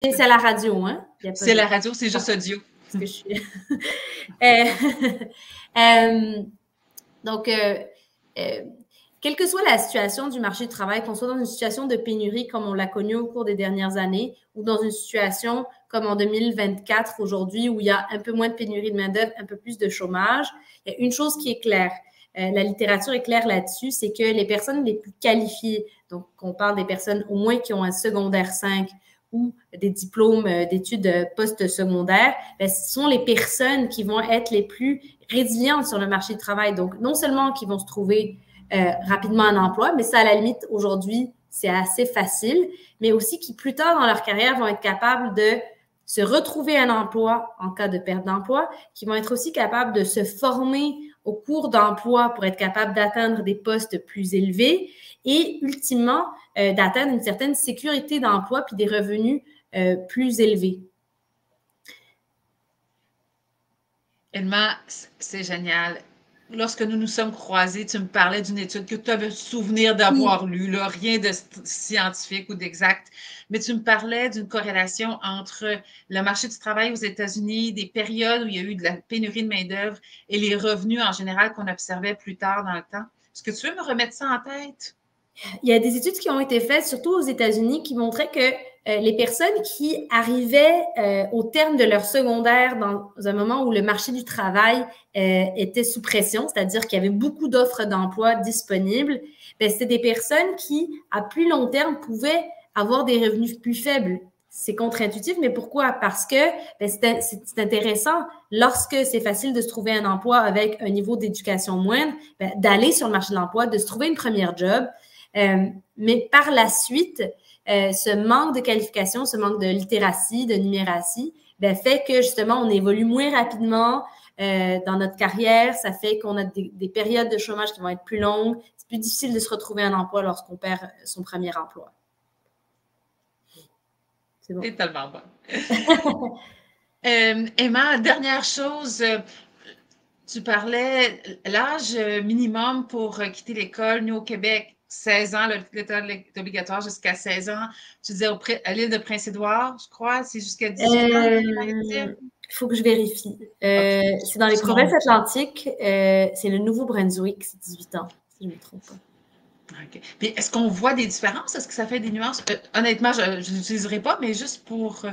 C'est à la radio, hein? C'est la radio, c'est juste audio. Parce que je suis... donc, quelle que soit la situation du marché du travail, qu'on soit dans une situation de pénurie comme on l'a connu au cours des dernières années, ou dans une situation comme en 2024 aujourd'hui, où il y a un peu moins de pénurie de main-d'œuvre, un peu plus de chômage, il y a une chose qui est claire. La littérature est claire là-dessus, c'est que les personnes les plus qualifiées, donc on parle des personnes au moins qui ont un secondaire 5 ou des diplômes d'études post-secondaires, ce sont les personnes qui vont être les plus résilientes sur le marché du travail. Donc, non seulement qui vont se trouver rapidement un emploi, mais ça, à la limite, aujourd'hui, c'est assez facile, mais aussi qui, plus tard dans leur carrière, vont être capables de se retrouver un emploi en cas de perte d'emploi, qui vont être aussi capables de se former au cours d'emploi pour être capables d'atteindre des postes plus élevés et, ultimement, d'atteindre une certaine sécurité d'emploi puis des revenus plus élevés. Edma, c'est génial. Lorsque nous nous sommes croisés, tu me parlais d'une étude que tu avais souvenir d'avoir lue, là, rien de scientifique ou d'exact, mais tu me parlais d'une corrélation entre le marché du travail aux États-Unis, des périodes où il y a eu de la pénurie de main-d'œuvre et les revenus en général qu'on observait plus tard dans le temps. Est-ce que tu veux me remettre ça en tête? Il y a des études qui ont été faites, surtout aux États-Unis, qui montraient que les personnes qui arrivaient au terme de leur secondaire dans un moment où le marché du travail était sous pression, c'est-à-dire qu'il y avait beaucoup d'offres d'emploi disponibles, c'était des personnes qui, à plus long terme, pouvaient avoir des revenus plus faibles. C'est contre-intuitif, mais pourquoi? Parce que c'est intéressant, lorsque c'est facile de se trouver un emploi avec un niveau d'éducation moindre, d'aller sur le marché de l'emploi, de se trouver une première job. Mais par la suite, ce manque de qualification, ce manque de littératie, de numératie, fait que justement, on évolue moins rapidement dans notre carrière. Ça fait qu'on a des périodes de chômage qui vont être plus longues. C'est plus difficile de se retrouver un emploi lorsqu'on perd son premier emploi. C'est bon. C'est tellement bon. Emma, dernière chose, tu parlais l'âge minimum pour quitter l'école. Nous, au Québec, 16 ans, l'école est obligatoire jusqu'à 16 ans. Tu disais à l'île de Prince-Édouard, je crois, c'est jusqu'à 18 ans. Il faut que je vérifie. Okay. C'est dans les provinces atlantiques. C'est le Nouveau-Brunswick, c'est 18 ans, si je ne me trompe pas. Okay. Puis est-ce qu'on voit des différences? Est-ce que ça fait des nuances? Honnêtement, je n'utiliserai pas, mais juste pour...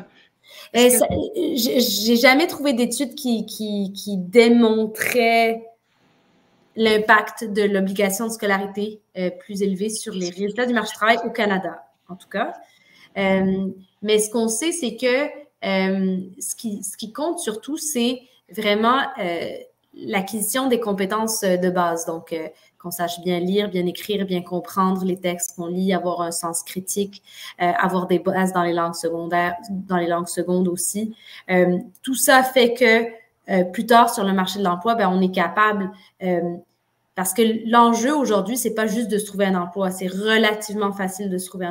J'ai jamais trouvé d'études qui démontraient l'impact de l'obligation de scolarité plus élevé sur les résultats du marché du travail au Canada, en tout cas. Mais ce qu'on sait, c'est que ce qui compte surtout, c'est vraiment l'acquisition des compétences de base. Donc, qu'on sache bien lire, bien écrire, bien comprendre les textes qu'on lit, avoir un sens critique, avoir des bases dans les langues secondaires, dans les langues secondes aussi. Tout ça fait que plus tard sur le marché de l'emploi, on est capable, parce que l'enjeu aujourd'hui, c'est pas juste de se trouver un emploi, c'est relativement facile de se trouver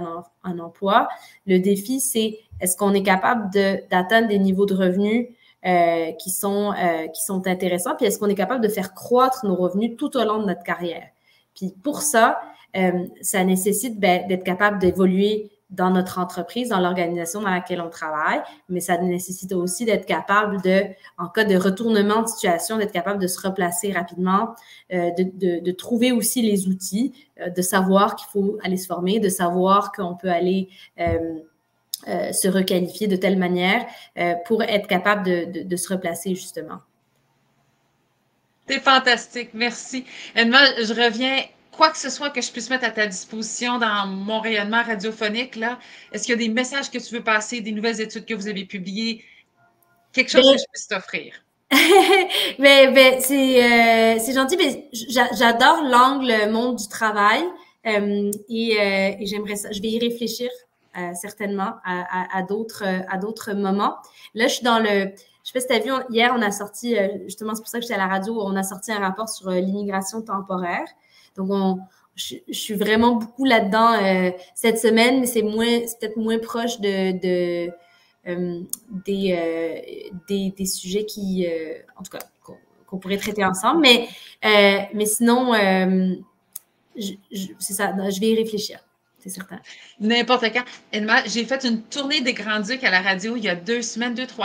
un emploi. Le défi, c'est est-ce qu'on est capable d'atteindre des niveaux de revenus qui sont intéressants, puis est-ce qu'on est capable de faire croître nos revenus tout au long de notre carrière. Puis pour ça, ça nécessite d'être capable d'évoluer dans notre entreprise, dans l'organisation dans laquelle on travaille, mais ça nécessite aussi d'être capable en cas de retournement de situation, d'être capable de se replacer rapidement, de trouver aussi les outils, de savoir qu'il faut aller se former, de savoir qu'on peut aller se requalifier de telle manière pour être capable de se replacer, justement. C'est fantastique, merci. Edma, je reviens, quoi que ce soit que je puisse mettre à ta disposition dans mon rayonnement radiophonique, là, est-ce qu'il y a des messages que tu veux passer, des nouvelles études que vous avez publiées, quelque chose que je puisse t'offrir? C'est gentil, mais j'adore l'angle monde du travail et j'aimerais ça. Je vais y réfléchir certainement à d'autres moments. Là, je suis dans le... Je sais pas si tu as vu, hier, on a sorti, justement, c'est pour ça que j'étais à la radio, on a sorti un rapport sur l'immigration temporaire. Donc, je suis vraiment beaucoup là-dedans cette semaine, mais c'est peut-être moins proche des sujets qui, en tout cas, qu'on pourrait traiter ensemble. Mais sinon, c'est ça, je vais y réfléchir. c'est certain. N'importe quand. Edma, j'ai fait une tournée des Grands-Ducs à la radio il y a 3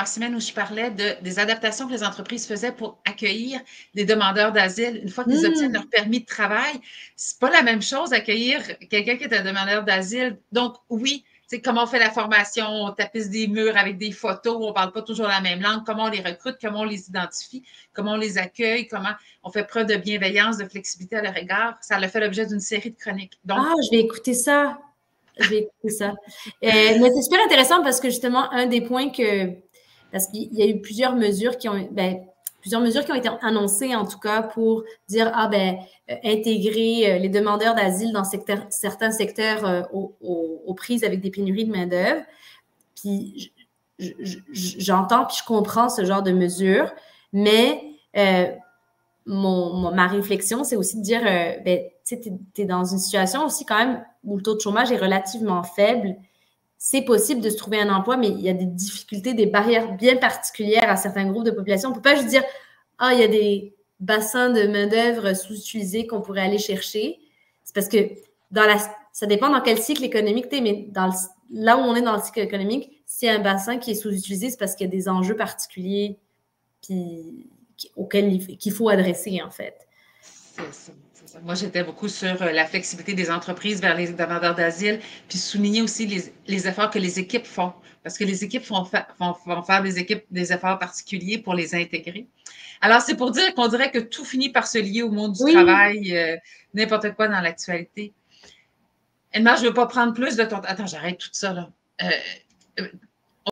semaines, où je parlais des adaptations que les entreprises faisaient pour accueillir les demandeurs d'asile une fois qu'ils obtiennent leur permis de travail. C'est pas la même chose accueillir quelqu'un qui est un demandeur d'asile. Donc, oui, c'est comment on fait la formation, on tapisse des murs avec des photos, on parle pas toujours la même langue, comment on les recrute, comment on les identifie, comment on les accueille, comment on fait preuve de bienveillance, de flexibilité à leur égard. Ça a fait l'objet d'une série de chroniques. Donc, je vais écouter ça. Je vais écouter ça. Mais c'est super intéressant parce que justement, un des points parce qu'il y a eu plusieurs mesures qui ont été annoncées, en tout cas, pour dire, intégrer les demandeurs d'asile dans certains secteurs aux prises avec des pénuries de main-d'œuvre. Puis j'entends puis je comprends ce genre de mesures, mais ma réflexion, c'est aussi de dire, tu es dans une situation aussi quand même où le taux de chômage est relativement faible. C'est possible de se trouver un emploi, mais il y a des difficultés, des barrières bien particulières à certains groupes de population. On ne peut pas juste dire, il y a des bassins de main-d'œuvre sous-utilisés qu'on pourrait aller chercher. C'est parce que ça dépend dans quel cycle économique tu es, mais là où on est dans le cycle économique, s'il y a un bassin qui est sous-utilisé, c'est parce qu'il y a des enjeux particuliers qu'il faut adresser, en fait. C'est ça. Moi, j'étais beaucoup sur la flexibilité des entreprises vers les demandeurs d'asile, puis souligner aussi les efforts que les équipes font, parce que les équipes vont faire des efforts particuliers pour les intégrer. Alors, c'est pour dire qu'on dirait que tout finit par se lier au monde du travail, n'importe quoi dans l'actualité. Edma, je ne veux pas prendre plus de ton temps. Attends, j'arrête tout ça, là.